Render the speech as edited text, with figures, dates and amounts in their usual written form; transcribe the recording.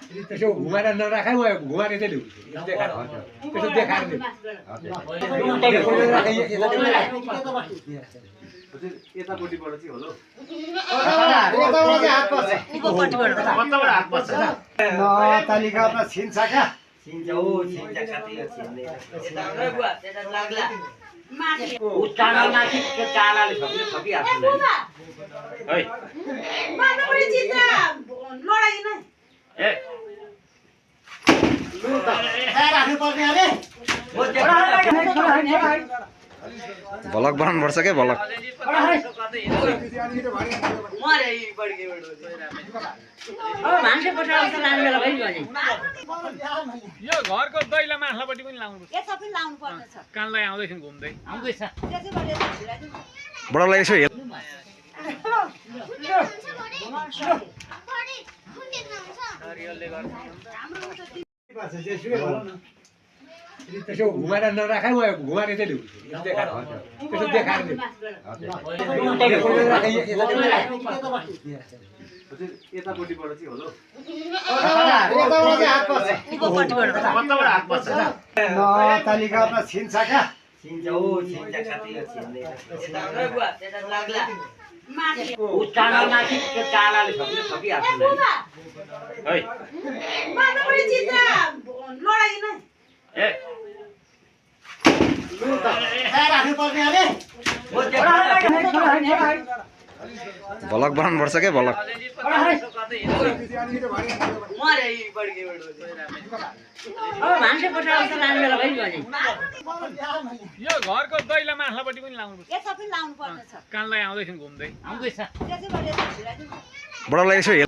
त्यसो घुमाएर नराखै म घुमाएर चाहिँ ल्याउँछु त्यसो देखाएर यतापट्टिबाट चाहिँ होला तालिका अपना छिन्छ क्या भलक बनाउनु पर्छ क्या भलक यो घरको दैला माथापट्टि पनि लाउनु पर्छ कानलाई आउँदैछन् घुम्दै आउँदैछ बडालाई यसो हेर त्यसो घुमाएर नराखै म घुमाएर चाहिँ ल्याउँछु त्यसो देखाएर यतापट्टिबाट चाहिँ होला तालिका अपना छिन्छ क्या भलक बनाउनु पर्छ क्या भलक यो घरको दैला माथापट्टि पनि लाउनु पर्छ कानलाई आउँदैछन् घुम्दै आउँदैछ बडालाई यसो हेर